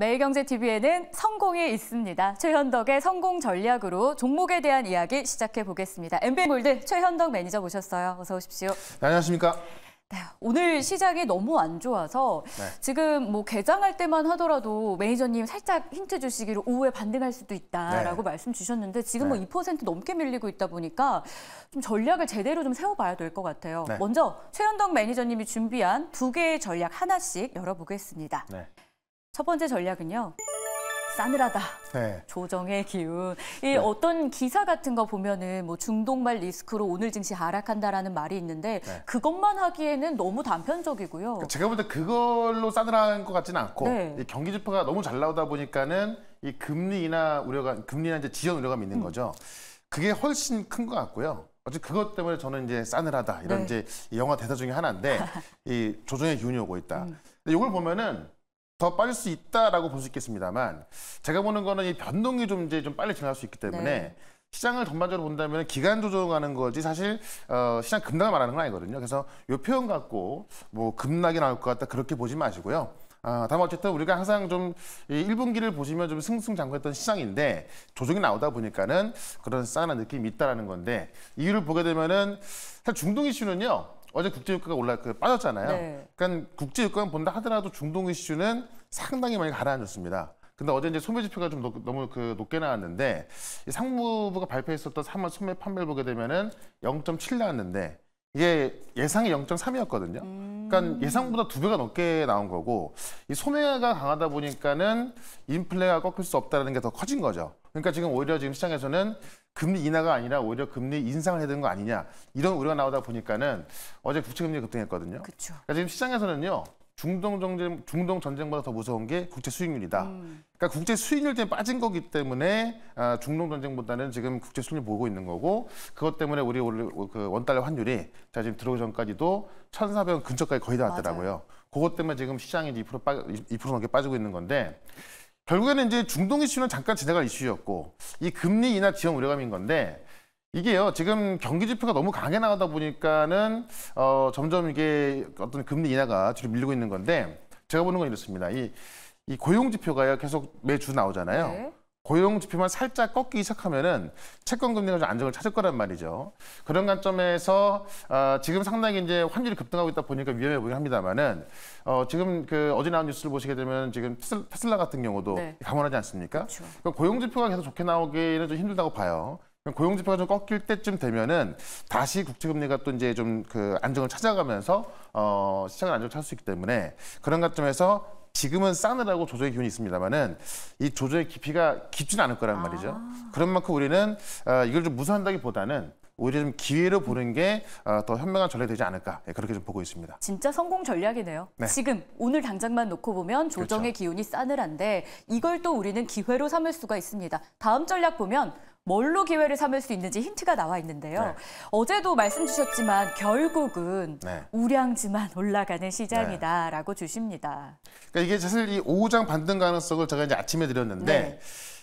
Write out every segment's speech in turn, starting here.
매일경제TV에는 성공이 있습니다. 최현덕의 성공 전략으로 종목에 대한 이야기 시작해 보겠습니다. MBN골드 최현덕 매니저 모셨어요. 어서 오십시오. 네, 안녕하십니까? 네, 오늘 시작이 너무 안 좋아서 지금 뭐 개장할 때만 하더라도 매니저님 살짝 힌트 주시기로 오후에 반등할 수도 있다라고 말씀 주셨는데 지금 뭐 2% 넘게 밀리고 있다 보니까 좀 전략을 제대로 좀 세워봐야 될 것 같아요. 먼저 최현덕 매니저님이 준비한 두 개의 전략 하나씩 열어보겠습니다. 첫 번째 전략은요. 싸늘하다. 조정의 기운. 어떤 기사 같은 거 보면은 뭐 중독말 리스크로 오늘 증시 하락한다라는 말이 있는데 그것만 하기에는 너무 단편적이고요. 그러니까 제가 볼 때 그걸로 싸늘한 것 같지는 않고 이 경기 지표가 너무 잘 나오다 보니까는 이 금리나 이제 지연 우려감이 있는 거죠. 그게 훨씬 큰 것 같고요. 어제 그것 때문에 저는 이제 싸늘하다 이런 이제 영화 대사 중에 하나인데 이 조정의 기운이 오고 있다. 근데 이걸 보면은 더 빠질 수 있다라고 볼 수 있겠습니다만 제가 보는 거는 이 변동이 좀 빨리 진행할 수 있기 때문에 시장을 전반적으로 본다면 기간 조정하는 거지 사실 시장 급락을 말하는 건 아니거든요. 그래서 이 표현 갖고 뭐 급락이 나올 것 같다 그렇게 보지 마시고요. 다만 어쨌든 우리가 항상 좀 1분기를 보시면 좀 승승장구했던 시장인데 조정이 나오다 보니까는 그런 싸한 느낌이 있다라는 건데 이유를 보게 되면은 사실 중동 이슈는요. 어제 국제유가가 빠졌잖아요. 그러니까 국제유가만 본다 하더라도 중동 이슈는 상당히 많이 가라앉았습니다. 근데 어제 이제 소매 지표가 좀 너무 높게 나왔는데 상무부가 발표했었던 3월 소매 판매를 보게 되면은 0.7 나왔는데 이게 예상이 0.3이었거든요. 그러니까 예상보다 2배가 넘게 나온 거고 이 소매가 강하다 보니까는 인플레가 꺾일 수 없다는 게 더 커진 거죠. 그러니까 지금 오히려 지금 시장에서는 금리 인하가 아니라 오히려 금리 인상을 해야 되는 거 아니냐 이런 우려가 나오다 보니까는 어제 국채금리가 급등했거든요. 그러니까 지금 시장에서는요 중동 전쟁보다 더 무서운 게 국채 수익률이다. 그러니까 국채 수익률 때문에 빠진 거기 때문에 중동 전쟁보다는 지금 국채 수익률 보고 있는 거고 그것 때문에 우리 그 원달러 환율이 지금 들어오기 전까지도 1,400원 근처까지 거의 다 왔더라고요. 그것 때문에 지금 시장이 이제 2% 넘게 빠지고 있는 건데. 결국에는 이제 중동 이슈는 잠깐 지나갈 이슈였고 이 금리 인하 지연 우려감인 건데 이게요 지금 경기 지표가 너무 강하게 나오다 보니까는 점점 이게 어떤 금리 인하가 뒤로 밀리고 있는 건데 제가 보는 건 이렇습니다. 이 고용 지표가요 계속 매주 나오잖아요. 고용 지표만 살짝 꺾이기 시작하면은 채권 금리가 좀 안정을 찾을 거란 말이죠. 그런 관점에서 지금 상당히 이제 환율이 급등하고 있다 보니까 위험해 보이긴 합니다만은 지금 어제 나온 뉴스를 보시게 되면 지금 테슬라 같은 경우도 강원하지 않습니까? 그러니까 고용 지표가 계속 좋게 나오기는 좀 힘들다고 봐요. 고용 지표가 좀 꺾일 때쯤 되면은 다시 국채 금리가 또 이제 좀 안정을 찾아가면서 시장을 안정을 찾을 수 있기 때문에 그런 관점에서. 지금은 싸늘하고 조정의 기운이 있습니다만은 이 조정의 깊이가 깊지는 않을 거란 말이죠. 그런 만큼 우리는 이걸 좀 무서워한다기보다는 오히려 좀 기회로 보는 게 더 현명한 전략이 되지 않을까 그렇게 좀 보고 있습니다. 진짜 성공 전략이네요. 지금 오늘 당장만 놓고 보면 조정의 기운이 싸늘한데 이걸 또 우리는 기회로 삼을 수가 있습니다. 다음 전략 보면 뭘로 기회를 삼을 수 있는지 힌트가 나와 있는데요. 어제도 말씀 주셨지만 결국은 우량주만 올라가는 시장이다라고 주십니다. 그러니까 이게 사실 이 오후장 반등 가능성을 제가 이제 아침에 드렸는데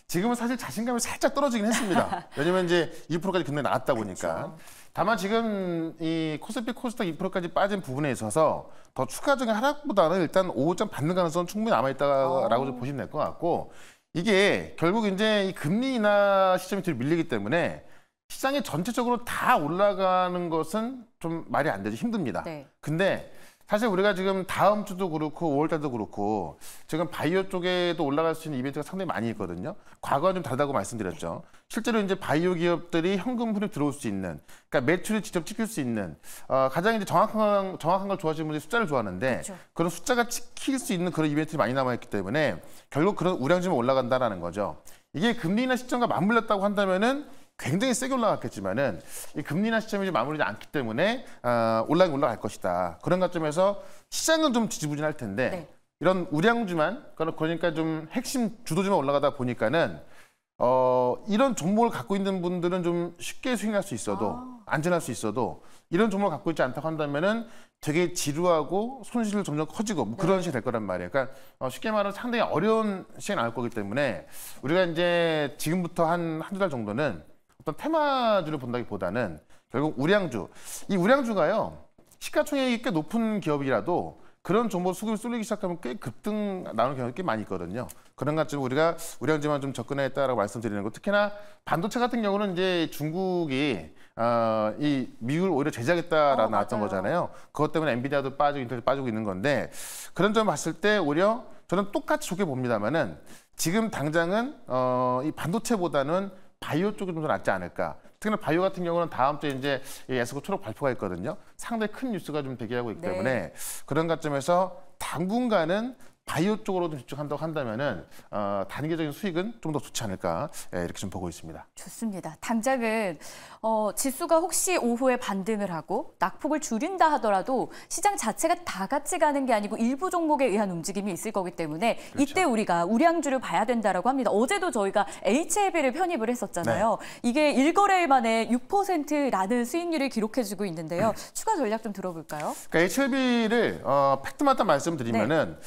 지금은 사실 자신감이 살짝 떨어지긴 했습니다. 왜냐면 이제 2%까지 금리 나왔다 보니까. 다만 지금 이 코스피 코스닥 2%까지 빠진 부분에 있어서 더 추가적인 하락보다는 일단 오후장 반등 가능성은 충분히 남아있다라고 좀 보시면 될 것 같고 이게 결국 이제 이 금리 인하 시점이 뒤로 밀리기 때문에 시장이 전체적으로 다 올라가는 것은 좀 말이 안 되죠. 힘듭니다. 근데 사실 우리가 지금 다음 주도 그렇고 5월 달도 그렇고 지금 바이오 쪽에도 올라갈 수 있는 이벤트가 상당히 많이 있거든요. 과거와 좀 다르다고 말씀드렸죠. 실제로 이제 바이오 기업들이 현금 흐름이 들어올 수 있는, 그러니까 매출을 직접 찍힐 수 있는 가장 이제 정확한 걸 좋아하시는 분들이 숫자를 좋아하는데 그런 숫자가 찍힐 수 있는 그런 이벤트들이 많이 남아있기 때문에 결국 그런 우량주만 올라간다라는 거죠. 이게 금리 인하 시점과 맞물렸다고 한다면은 굉장히 세게 올라갔겠지만은 이 금리 인하 시점이 좀 마무리되지 않기 때문에 올라갈 것이다. 그런 관점에서 시장은 좀 지지부진할 텐데 이런 우량주만 그러니까 좀 핵심 주도주만 올라가다 보니까는 이런 종목을 갖고 있는 분들은 좀 쉽게 스윙할 수 있어도 안전할 수 있어도 이런 종목을 갖고 있지 않다고 한다면은 되게 지루하고 손실이 점점 커지고 뭐 그런 식이 될 거란 말이에요. 그러니까 쉽게 말하면 상당히 어려운 시간이 나올 거기 때문에 우리가 이제 지금부터 한두 달 정도는 어떤 테마주를 본다기보다는 결국 우량주, 이 우량주가요 시가총액이 꽤 높은 기업이라도 그런 정보 수급이 쏠리기 시작하면 꽤 급등 나오는 경우가 꽤 많이 있거든요. 그런 것좀 우리가 우량지만 좀 접근했다라고 말씀드리는 거. 특히나 반도체 같은 경우는 이제 중국이 이 미국을 오히려 제재하겠다라고 나왔던 거잖아요. 그것 때문에 엔비디아도 빠지고 인텔도 빠지고 있는 건데 그런 점 봤을 때 오히려 저는 똑같이 좋게 봅니다만은 지금 당장은 이 반도체보다는 바이오 쪽이 좀 더 낫지 않을까. 특히나 바이오 같은 경우는 다음 주에 이제 에스코 초록 발표가 있거든요. 상당히 큰 뉴스가 좀 대기하고 있기 때문에 그런 관점에서 당분간은 바이오 쪽으로 좀 집중한다고 한다면은 단기적인 수익은 좀 더 좋지 않을까 이렇게 좀 보고 있습니다. 좋습니다. 당장은 지수가 혹시 오후에 반등을 하고 낙폭을 줄인다 하더라도 시장 자체가 다 같이 가는 게 아니고 일부 종목에 의한 움직임이 있을 거기 때문에 그렇죠. 이때 우리가 우량주를 봐야 된다라고 합니다. 어제도 저희가 HLB를 편입을 했었잖아요. 이게 1거래일 만에 6%라는 수익률을 기록해주고 있는데요. 추가 전략 좀 들어볼까요? 그러니까 HLB를 팩트마다 말씀드리면은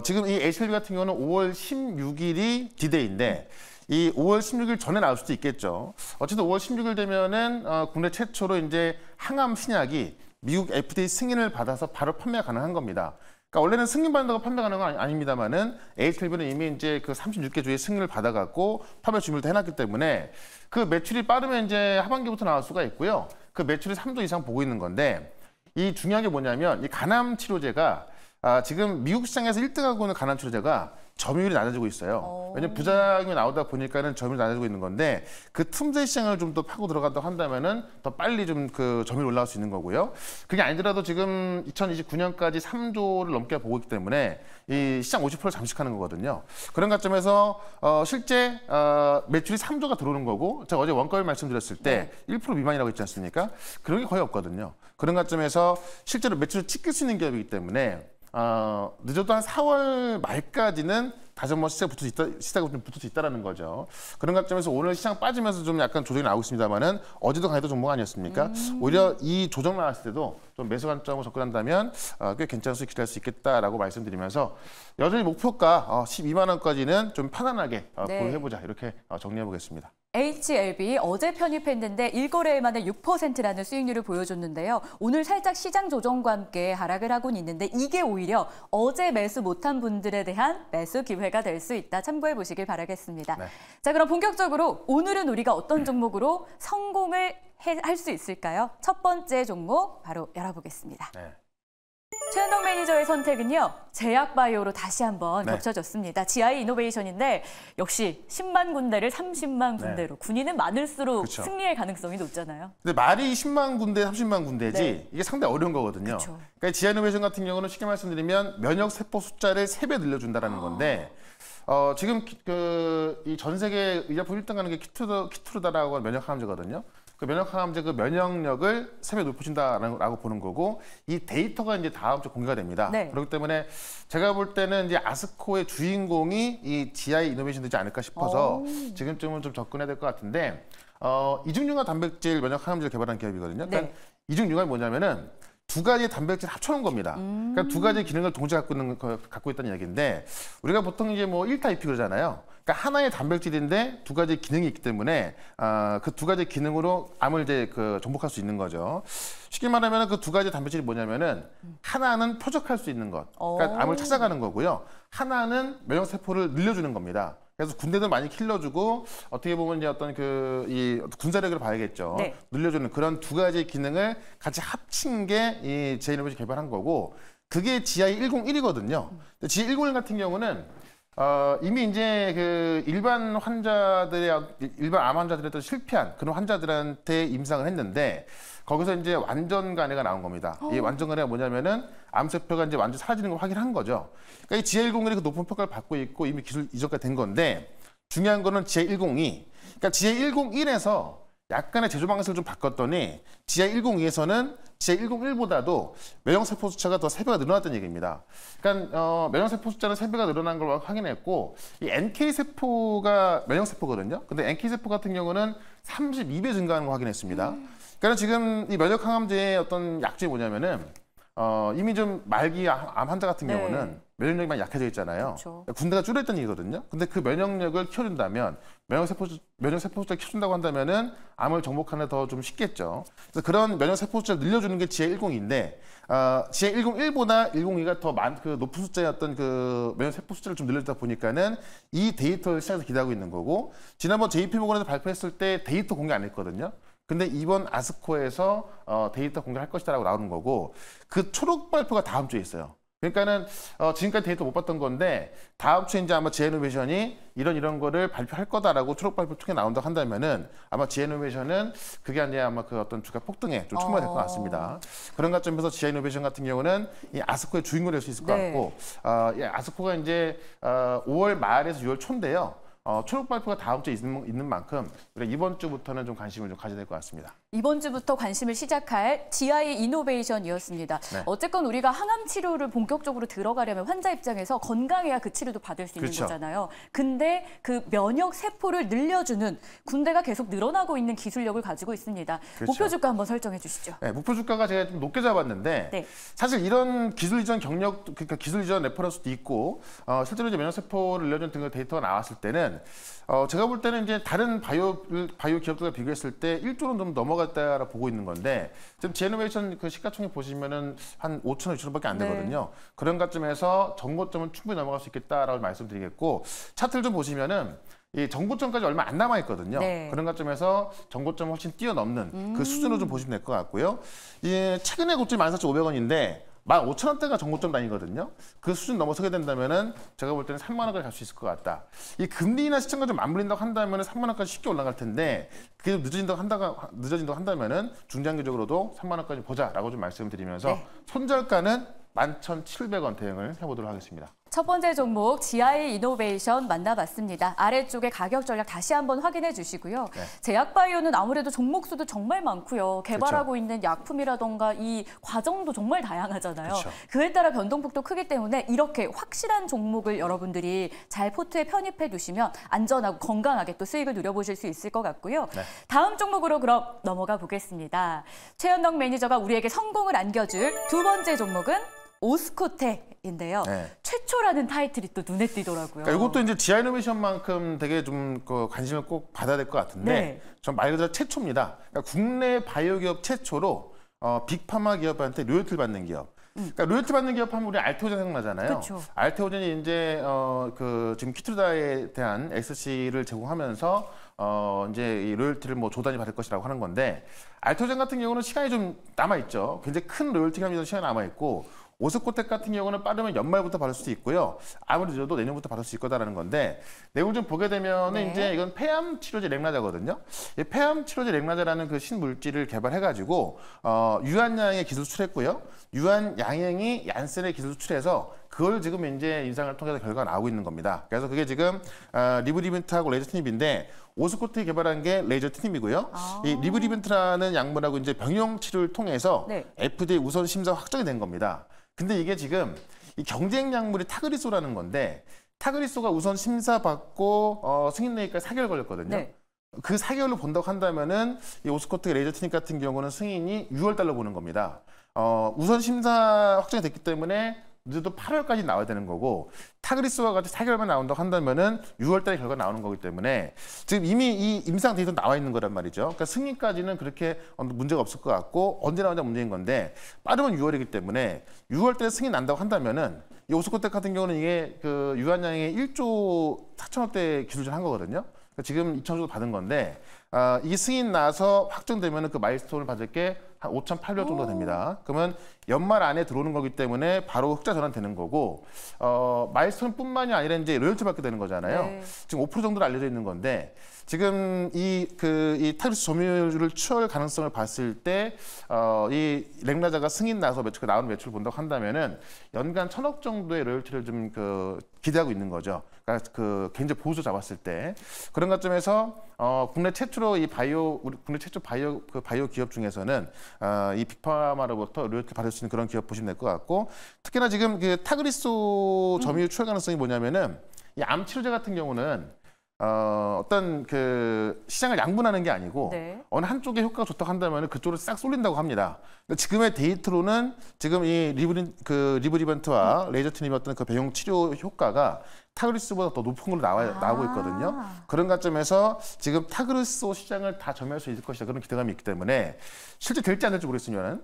지금 이 HLB 같은 경우는 5월 16일이 디데이인데 이 5월 16일 전에 나올 수도 있겠죠. 어쨌든 5월 16일 되면은 국내 최초로 이제 항암 신약이 미국 FDA 승인을 받아서 바로 판매가 가능한 겁니다. 그러니까 원래는 승인받는다고 판매 가능한 건 아닙니다만은 HLB는 이미 이제 그 36개 주의 승인을 받아갖고 판매 준비를 다 해놨기 때문에 그 매출이 빠르면 이제 하반기부터 나올 수가 있고요. 그 매출이 3조 이상 보고 있는 건데 이 중요한 게 뭐냐면 이 간암 치료제가 지금 미국 시장에서 1등하고 있는 간암 치료제가 점유율이 낮아지고 있어요. 왜냐면 부작용이 나오다 보니까는 점유율이 낮아지고 있는 건데 그 틈새 시장을 좀 더 파고 들어간다고 한다면은 더 빨리 좀 그 점유율이 올라갈 수 있는 거고요. 그게 아니더라도 지금 2029년까지 3조를 넘게 보고 있기 때문에 이 시장 50%를 잠식하는 거거든요. 그런 관점에서 실제 매출이 3조가 들어오는 거고 제가 어제 원가를 말씀드렸을 때 1% 미만이라고 했지 않습니까? 그런 게 거의 없거든요. 그런 관점에서 실제로 매출을 찍힐 수 있는 기업이기 때문에 늦어도 한 4월 말까지는 다시 한번 시작이 좀 붙을 수 있다는 거죠. 그런 관점에서 오늘 시장 빠지면서 좀 약간 조정이 나오고 있습니다만은 어제도 강했던 종목 아니었습니까? 오히려 이 조정 나왔을 때도 좀 매수 관점으로 접근한다면 꽤 괜찮은 수익 기대할 수 있겠다라고 말씀드리면서 여전히 목표가 12만 원까지는 좀 편안하게 보유해보자 이렇게 정리해 보겠습니다. HLB 어제 편입했는데 1거래일 만에 6%라는 수익률을 보여줬는데요. 오늘 살짝 시장 조정과 함께 하락을 하고는 있는데 이게 오히려 어제 매수 못한 분들에 대한 매수 기회가 될 수 있다. 참고해 보시길 바라겠습니다. 자, 그럼 본격적으로 오늘은 우리가 어떤 종목으로 성공을 할 수 있을까요? 첫 번째 종목 바로 열어보겠습니다. 최현동 매니저의 선택은요. 제약바이오로 다시 한번 겹쳐졌습니다. GI 이노베이션인데 역시 10만 군데를 30만 군데로 군인은 많을수록 그쵸. 승리의 가능성이 높잖아요. 근데 말이 10만 군데, 30만 군데지 이게 상당히 어려운 거거든요. 그쵸. 그러니까 GI 이노베이션 같은 경우는 쉽게 말씀드리면 면역 세포 숫자를 3배 늘려준다는 건데 지금 이 전 세계 의약품 1등 하는 게 키투르다라고 하는 면역 항암제거든요. 그 면역 항암제 그 면역력을 3배 높여준다라고 보는 거고 이 데이터가 이제 다음 주에 공개가 됩니다. 그렇기 때문에 제가 볼 때는 이제 아스코의 주인공이 이 GI 이노베이션 되지 않을까 싶어서 지금쯤은 좀 접근해야 될 것 같은데 이중융합 단백질 면역 항암제를 개발한 기업이거든요. 그러니까 이중융합이 뭐냐면은 두 가지의 단백질을 합쳐놓은 겁니다. 그러니까 두 가지의 기능을 동시에 갖고 있다는 얘기인데 우리가 보통 이제 뭐 1타 2피 그러잖아요. 그러니까 하나의 단백질인데 두 가지 기능이 있기 때문에 그 두 가지 기능으로 암을 이제 정복할 수 있는 거죠. 쉽게 말하면 그 두 가지 단백질이 뭐냐면은 하나는 표적할 수 있는 것, 그러니까 암을 찾아가는 거고요. 하나는 면역 세포를 늘려주는 겁니다. 그래서 군대들 많이 길러주고 어떻게 보면 이제 어떤 이 군사력을 봐야겠죠. 늘려주는 그런 두 가지 기능을 같이 합친 게 이 제이노베이션이 개발한 거고 그게 GI101이거든요. GI101 같은 경우는 이미 이제 그 일반 암 환자들의 또 실패한 그런 환자들한테 임상을 했는데 거기서 이제 완전 간해가 나온 겁니다. 이 완전 간해가 뭐냐면은 암세포가 이제 완전 사라지는 걸 확인한 거죠. 그러니까 이 GI101이 그 높은 평가를 받고 있고 이미 기술 이전까지 된 건데 중요한 거는 GI102. 그러니까 GI101에서 약간의 제조 방식을 좀 바꿨더니 GI102에서는 GI101보다도 면역세포 숫자가 더 3배가 늘어났다는 얘기입니다. 그러니까 면역세포 숫자는 3배가 늘어난 걸 확인했고 이 NK세포가 면역세포거든요. 근데 NK세포 같은 경우는 32배 증가하는 걸 확인했습니다. 그러니까 지금 이 면역항암제의 어떤 약점이 뭐냐면은 이미 좀 말기 암 환자 같은 경우는 면역력이 많이 약해져 있잖아요. 그렇죠. 군대가 줄어있다는 얘기거든요. 근데 그 면역력을 키워준다면 면역세포 숫자를 키워준다고 한다면은 암을 정복하는 더 좀 쉽겠죠. 그래서 그런 면역세포 숫자를 늘려주는 게 GA101인데 GA101보다 102가 더 높은 숫자의 어떤 그 면역세포 숫자를 좀 늘려주다 보니까는 이 데이터를 시장에서 기대하고 있는 거고 지난번 JP모건에서 발표했을 때 데이터 공개 안 했거든요. 근데 이번 아스코에서 데이터 공개할 것이다라고 나오는 거고 그 초록 발표가 다음 주에 있어요. 그러니까는 지금까지 데이터 못 봤던 건데 다음 주에 이제 아마 지에노베이션이 이런 거를 발표할 거다라고 초록 발표 통해 나온다고 한다면은 아마 지에노베이션은 그게 아니라 아마 그 어떤 주가 폭등에 좀 충분할 것 같습니다. 그런 관점에서 지에노베이션 같은 경우는 이 아스코의 주인공이 될 수 있을 것 같고 이 아스코가 이제 5월 말에서 6월 초인데요. 초록 발표가 다음 주에 있는 만큼 우리가 이번 주부터는 좀 관심을 좀 가져야 될 것 같습니다. 이번 주부터 관심을 시작할 GI 이노베이션이었습니다. 네. 어쨌건 우리가 항암 치료를 본격적으로 들어가려면 환자 입장에서 건강해야 그 치료도 받을 수 있는 그렇죠. 거잖아요. 근데 그 면역 세포를 늘려주는 군대가 계속 늘어나고 있는 기술력을 가지고 있습니다. 그렇죠. 목표 주가 한번 설정해 주시죠. 네, 목표 주가가 제가 좀 높게 잡았는데 네. 사실 이런 기술 이전 경력, 그러니까 기술 이전 레퍼런스도 있고 실제로 이제 면역 세포를 늘려주는 등의 데이터가 나왔을 때는 제가 볼 때는 이제 다른 바이오 기업들과 비교했을 때 1조는 좀 넘어갔다라고 보고 있는 건데 지금 지에노베이션 그 시가총액 보시면은 한 5천억, 6천억밖에 안 되거든요. 네. 그런 관점에서 정고점은 충분히 넘어갈 수 있겠다라고 말씀드리겠고 차트를 좀 보시면은 이 정고점까지 얼마 안 남아 있거든요. 네. 그런 관점에서 정고점을 훨씬 뛰어넘는 그 수준으로 좀 보시면 될 것 같고요. 최근에 고점이 14,500원인데 15,000원대가 정고점 단위거든요. 그 수준 넘어서게 된다면은 제가 볼 때는 3만 원까지 갈 수 있을 것 같다. 이 금리 인하 시점과 좀 맞물린다고 한다면은 3만 원까지 쉽게 올라갈 텐데 그게 늦어진다고 한다면은 중장기적으로도 3만 원까지 보자라고 좀 말씀드리면서 네. 손절가는 11,700원 대응을 해보도록 하겠습니다. 첫 번째 종목 GI 이노베이션 만나봤습니다. 아래쪽에 가격 전략 다시 한번 확인해 주시고요. 네. 제약바이오는 아무래도 종목 수도 정말 많고요. 개발하고 그렇죠. 있는 약품이라던가 이 과정도 정말 다양하잖아요. 그렇죠. 그에 따라 변동폭도 크기 때문에 이렇게 확실한 종목을 여러분들이 잘 포트에 편입해 두시면 안전하고 건강하게 또 수익을 누려보실 수 있을 것 같고요. 네. 다음 종목으로 그럼 넘어가 보겠습니다. 최현덕 매니저가 우리에게 성공을 안겨줄 두 번째 종목은 오스코텍인데요. 네. 최초라는 타이틀이 또 눈에 띄더라고요. 그러니까 이것도 이제 지아이노베이션만큼 되게 좀 관심을 꼭 받아야 될 것 같은데 네. 전 말 그대로 최초입니다. 그러니까 국내 바이오 기업 최초로 빅파마 기업한테 로열티를 받는 기업. 그러니까 로열티 받는 기업 하면 우리 알테오젠 생각나잖아요. 그렇죠. 알테오젠이 이제 지금 키투르다에 대한 SC를 제공하면서 이제 이 로열티를 뭐 조단위 받을 것이라고 하는 건데 알테오젠 같은 경우는 시간이 좀 남아 있죠. 굉장히 큰 로열티가 하면서 시간이 남아 있고. 오스코텍 같은 경우는 빠르면 연말부터 받을 수도 있고요. 아무리 늦어도 내년부터 받을 수 있거다라는 건데 내용을 좀 보게 되면은 네. 이제 이건 폐암 치료제 렉나자거든요. 이 폐암 치료제 렉나자라는 그 신물질을 개발해가지고 유한양의 기술 수출했고요. 유한양행이 얀센의 기술 수출해서 그걸 지금 이제 임상을 통해서 결과가 나오고 있는 겁니다. 그래서 그게 지금 리브리벤트하고 레이저티닙인데 오스코텍이 개발한 게 레이저티닙이고요. 이 리브리벤트라는 약물하고 이제 병용 치료를 통해서 네. FDA 우선 심사 확정이 된 겁니다. 근데 이게 지금 이 경쟁 약물이 타그리소라는 건데 타그리소가 우선 심사 받고 승인 내기까지 4개월 걸렸거든요. 네. 그 4개월로 본다고 한다면은 이 오스코텍 레이저티닙 같은 경우는 승인이 6월 달로 보는 겁니다. 우선 심사 확정이 됐기 때문에 늦어도 8월까지 나와야 되는 거고 타그리스와 같이 4개월만 나온다고 한다면은 6월 달에 결과 나오는 거기 때문에 지금 이미 이 임상 데이터 나와 있는 거란 말이죠. 그러니까 승인까지는 그렇게 문제가 없을 것 같고 언제 나오냐 문제인 건데 빠르면 6월이기 때문에 6월 달에 승인 난다고 한다면은 이 오스코텍 같은 경우는 이게 그 유한양의 1조 4천억대 기술을 한 거거든요. 그러니까 지금 2천억 받은 건데 이게 승인 나서 확정되면은 그 마일스톤을 받을 게 한 5,800억 정도 됩니다. 그러면 연말 안에 들어오는 거기 때문에 바로 흑자 전환되는 거고 마일스톤뿐만이 아니라 이제 로열티 받게 되는 거잖아요. 네. 지금 5% 정도로 알려져 있는 건데 지금 이 타그리스 점유율을 추월 가능성을 봤을 때 이 렉나자가 승인 나서 나오는 매출을 본다고 한다면은 연간 1,000억 정도의 로열티를 좀 기대하고 있는 거죠. 그러니까 굉장히 보수 잡았을 때 그런 관점에서 국내 최초로 국내 최초 바이오 기업 중에서는 이 빅파마로부터 로열티 받을 수 있는 그런 기업 보시면 될 것 같고 특히나 지금 그 타그리소 점유율 추월 가능성이 뭐냐면은 이 암 치료제 같은 경우는 어떤 그 시장을 양분하는 게 아니고 네. 어느 한쪽에 효과가 좋다고 한다면 그쪽으로 싹 쏠린다고 합니다. 지금의 데이터로는 지금 이 리브리번트와 레이저틴이 어떤 그 배용 치료 효과가 타그리스보다 더 높은 걸로 나오고 있거든요. 그런 관점에서 지금 타그리스 시장을 다 점유할 수 있을 것이다. 그런 기대감이 있기 때문에 실제 될지 안 될지 모르겠으면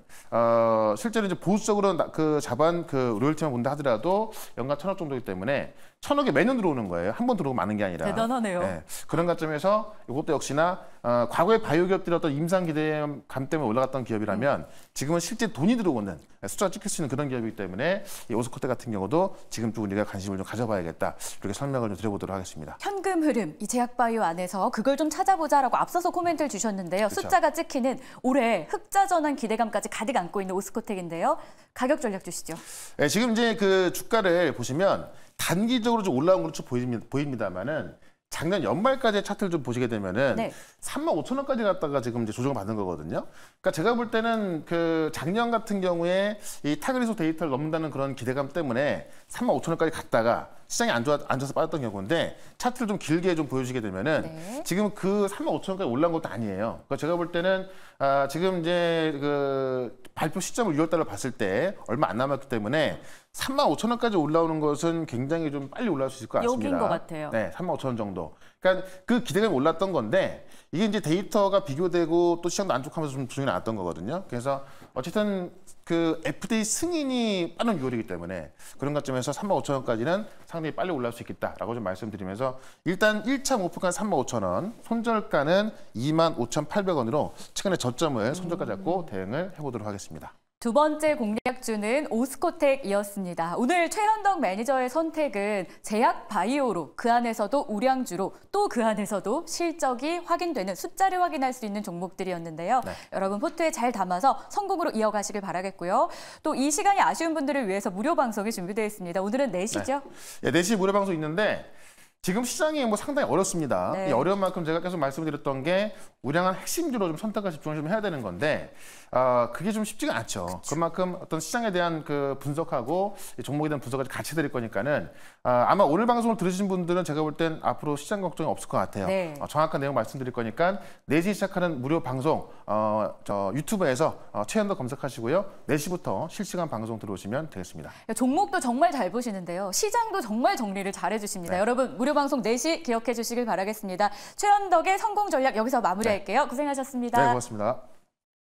실제로 이제 보수적으로 그 자반 그 로열티만 본다 하더라도 연간 1,000억 정도이기 때문에 1,000억이 매년 들어오는 거예요. 한 번 들어오고 마는 게 아니라. 대단하네요. 네. 그런 관점에서 이것도 역시나 과거의 바이오 기업들이 어떤 임상 기대감 때문에 올라갔던 기업이라면 지금은 실제 돈이 들어오는 숫자가 찍힐 수 있는 그런 기업이기 때문에 이 오스코텍 같은 경우도 지금 좀 우리가 관심을 좀 가져봐야겠다. 이렇게 설명을 좀 드려보도록 하겠습니다. 현금 흐름, 이 제약바이오 안에서 그걸 좀 찾아보자라고 앞서서 코멘트를 주셨는데요. 그렇죠. 숫자가 찍히는 올해 흑자 전환 기대감까지 가득 안고 있는 오스코텍인데요. 가격 전략 주시죠. 네, 지금 이제 그 주가를 보시면 단기적으로 좀 올라온 것으로 보입니다만은 작년 연말까지의 차트를 좀 보시게 되면은 네. 35,000원까지 갔다가 지금 이제 조정을 받는 거거든요. 그러니까 제가 볼 때는 그 작년 같은 경우에 이 타그리소 데이터를 넘는다는 그런 기대감 때문에 35,000원까지 갔다가 시장이 안 좋아서 빠졌던 경우인데 차트를 좀 길게 좀 보여주게 되면은 네. 지금 그 35,000원까지 올라온 것도 아니에요. 그러니까 제가 볼 때는 지금 이제 그 발표 시점을 6월달로 봤을 때 얼마 안 남았기 때문에 35,000원까지 올라오는 것은 굉장히 좀 빨리 올라올 수 있을 것 같습니다. 여기인 것 같아요. 네, 35,000원 정도. 그러니까 그 기대감이 올랐던 건데 이게 이제 데이터가 비교되고 또 시장도 안 좋하면서 좀 조정이 나왔던 거거든요. 그래서 어쨌든 그 FDA 승인이 빠른 6월이기 때문에 그런 관점에서 35,000원까지는 상당히 빨리 올라올 수 있겠다라고 좀 말씀드리면서 일단 1차 목표가는 35,000원, 손절가는 25,800원으로 최근에 저점을 손절가 잡고 대응을 해보도록 하겠습니다. 두 번째 공략주는 오스코텍이었습니다. 오늘 최현덕 매니저의 선택은 제약 바이오로 그 안에서도 우량주로 또 그 안에서도 실적이 확인되는 숫자를 확인할 수 있는 종목들이었는데요. 네. 여러분 포트에 잘 담아서 성공으로 이어가시길 바라겠고요. 또 이 시간이 아쉬운 분들을 위해서 무료 방송이 준비되어 있습니다. 오늘은 4시죠? 네, 4시 무료 방송 있는데 지금 시장이 뭐 상당히 어렵습니다. 네. 이 어려운 만큼 제가 계속 말씀드렸던 게 우량한 핵심주로 좀 선택과 집중을 좀 해야 되는 건데 그게 좀 쉽지가 않죠. 그렇죠. 그만큼 어떤 시장에 대한 그 분석하고 종목에 대한 분석을 같이 드릴 거니까는 아마 오늘 방송을 들으신 분들은 제가 볼 땐 앞으로 시장 걱정이 없을 것 같아요. 네. 정확한 내용 말씀드릴 거니까 4시 시작하는 무료 방송 저 유튜브에서 최현덕 검색하시고요. 4시부터 실시간 방송 들어오시면 되겠습니다. 종목도 정말 잘 보시는데요. 시장도 정말 정리를 잘 해주십니다. 네. 여러분 무료 방송 4시 기억해 주시길 바라겠습니다. 최현덕의 성공 전략 여기서 마무리할게요. 네. 고생하셨습니다. 네, 고맙습니다.